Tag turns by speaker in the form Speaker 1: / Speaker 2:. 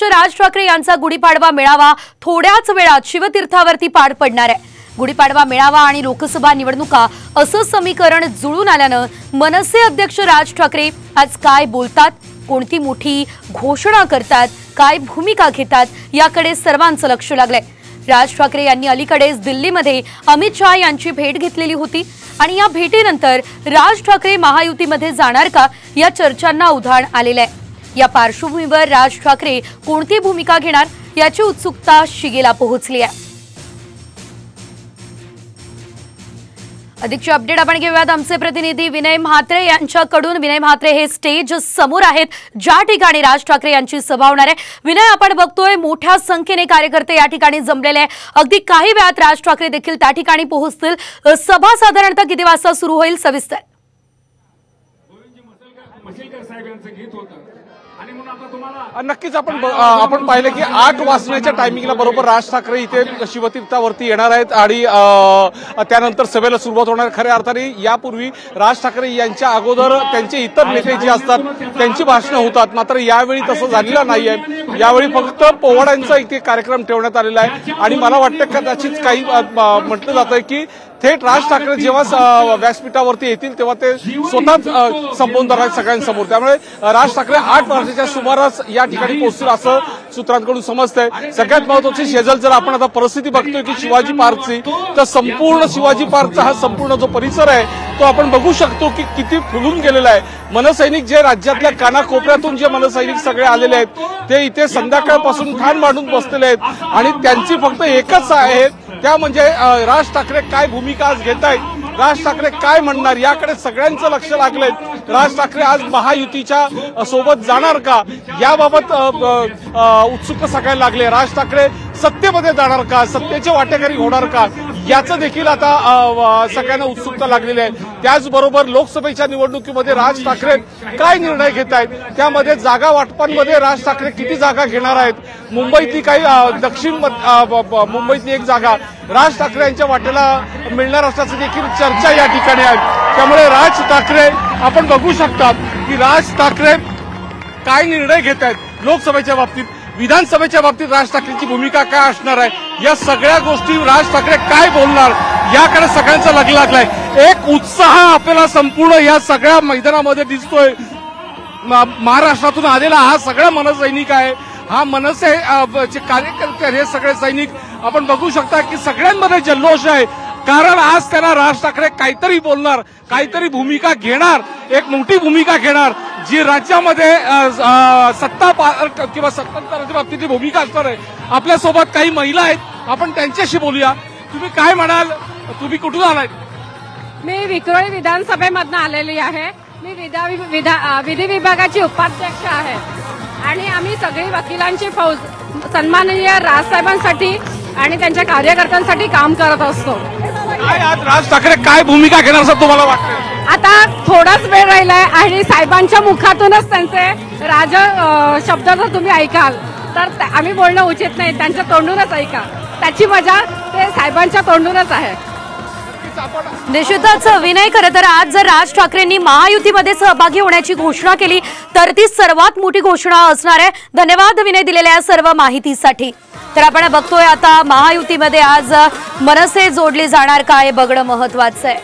Speaker 1: राज ठाकरे यांचा गुढीपाडवा मेळावा थोड्याच वेळात शिवतीर्थावरती पार पडणार आहे। गुढीपाडवा मेळावा आणि लोकसभा निवडणुका असं समीकरण जुळून आल्यानं मनसे अध्यक्ष राज ठाकरे आज काय बोलतात, कोणती मोठी घोषणा करतात, काय भूमिका घेतात याकडे सर्वांचं लक्ष लागलंय। राज ठाकरे यांनी अलीकडेच दिल्लीमध्ये अमित शहा यांची भेट घेतलेली होती आणि या भेटीनंतर राज ठाकरे महायुतीमध्ये जाणार का या चर्चांना उधाण आलेलं आहे। या पार्श्वभूमीवर राज ठाकरे कोणती भूमिका घेणार याची उत्सुकता शिगेला पोहोचली आहे। अधिकची अपडेट आपण घेऊयात आमचे प्रतिनिधी विनय म्हात्रे यांच्याकडून। विनय म्हात्रे हे स्टेज समोर आहेत ज्या ठिकाणी राज ठाकरे यांची सभा होणार आहे। विनय, आपण बघतोय मोठ्या संख्येने कार्यकर्ते या ठिकाणी जमलेले आहे। अगदी काही वेळात राज ठाकरे देखील त्या ठिकाणी पोहोचतील। सभा साधारणतः किती वाजता सुरू होईल सविस्तर?
Speaker 2: नक्कीच आपण पाहिलं की 8 वाजण्याच्या टायमिंगला बरोबर राज ठाकरे इथे शिवतीर्थावरती येणार आहेत आणि त्यानंतर सभेला सुरुवात होणार। खऱ्या अर्थाने यापूर्वी राज ठाकरे यांच्या अगोदर त्यांचे इतर नेते जे असतात त्यांची भाषणं होतात, मात्र यावेळी तसं झालेलं नाहीये। यावेळी फक्त पोवाड्यांचा इथे कार्यक्रम ठेवण्यात आलेला आहे आणि मला वाटतं कदाचित काही म्हटलं जातंय की थेट राज ठाकरे जेव्हा व्यासपीठावरती येतील तेव्हा ते स्वतःच संबोधणार आहेत सगळ्यांसमोर। त्यामुळे राज ठाकरे 8 वाजण्याच्या सुमारास या ठिकाणी पोहोचतील असं सूत्रांकडून समजतंय। सगळ्यात महत्त्वाची शेजल जर आपण आता परिस्थिती बघतोय की शिवाजी पार्कची, तर संपूर्ण शिवाजी पार्कचा हा संपूर्ण जो परिसर आहे तो आपण बघू शकतो की किती फुलून गेलेला आहे। मनसैनिक जे राज्यातल्या कानाकोपऱ्यातून जे मनसैनिक सगळे आलेले आहेत ते इथे संध्याकाळपासून ठाण मांडून बसलेले आहेत आणि त्यांची फक्त एकच आहे, त्या म्हणजे राज ठाकरे काय भूमिका आज घेत आहेत, राज ठाकरे काय म्हणणार याकडे सगळ्यांचं लक्ष लागलंय। राज ठाकरे आज महायुतीच्या सोबत जाणार का याबाबत उत्सुकता सगळ्याला लागले। राज ठाकरे सत्तेमध्ये जाणार का, सत्तेचे वाटेकरी होणार का याचं देखील आता सगळ्यांना उत्सुकता लागलेली आहे। त्याचबरोबर लोकसभेच्या निवडणुकीमध्ये राज ठाकरे काय निर्णय घेत आहेत, त्यामध्ये जागा वाटपांमध्ये राज ठाकरे किती जागा घेणार आहेत, मुंबईतली काही दक्षिण मुंबईतली एक जागा राज ठाकरे यांच्या वाटेला मिळणार असल्याची देखील चर्चा या ठिकाणी आहे। त्यामुळे राज ठाकरे आपण बघू शकता की राज ठाकरे काय निर्णय घेत आहेत लोकसभेच्या बाबतीत, विधानसभेच्या बाबतीत राज ठाकरेंची भूमिका काय असणार आहे, या सगळ्या गोष्टी राज ठाकरे काय बोलणार याकडे सगळ्यांचा लक्ष लागलाय। एक उत्साह आपल्याला संपूर्ण या सगळ्या मैदानामध्ये दिसतोय। महाराष्ट्रातून आलेला हा सगळा मनसैनिक आहे, हा मनसे कार्यकर्ते हे सगळे सैनिक आपण बघू शकता की सगळ्यांमध्ये जल्लोष आहे, कारण आज त्यांना राज ठाकरे काहीतरी बोलणार, काहीतरी भूमिका घेणार, एक मोठी भूमिका घेणार जी राज्यामध्ये सत्ता किंवा सत्तांतराच्या बाबतीतली भूमिका असणार आहे। आपल्यासोबत काही महिला आहेत, आपण त्यांच्याशी बोलूया। तुम्ही काय म्हणाल, तुम्ही कुठून आलाय?
Speaker 3: मी विक्रोळी विधानसभेमधून आलेली आहे। मी विधी विभागाची उपाध्यक्ष आहे आणि आम्ही सगळी वकिलांची फौज सन्माननीय राजसाहेबांसाठी आणि त्यांच्या कार्यकर्त्यांसाठी काम करत असतो।
Speaker 2: आज राज ठाकरे काय भूमिका घेणार असं तुम्हाला वाटतं?
Speaker 3: आता थोडाच वेळ राहिलाय आणि साहेबांच्या मुखातूनच त्यांचे राज शब्द जर तुम्ही ऐकाल तर आम्ही बोलणं उचित नाही, त्यांच्या तोंडूनच ऐका, त्याची मजा ते साहेबांच्या तोंडूनच आहे।
Speaker 1: निश्चितच विनय, खरं तर आज जर राज ठाकरेंनी महायुतीमध्ये सहभागी होण्याची घोषणा केली तर ती सर्वात मोठी घोषणा असणार आहे। धन्यवाद विनय दिलेल्या सर्व माहितीसाठी। तर आपण बघतोय आता महायुतीमध्ये आज मनसे जोडली जाणार का हे बघणं महत्त्वाचं आहे।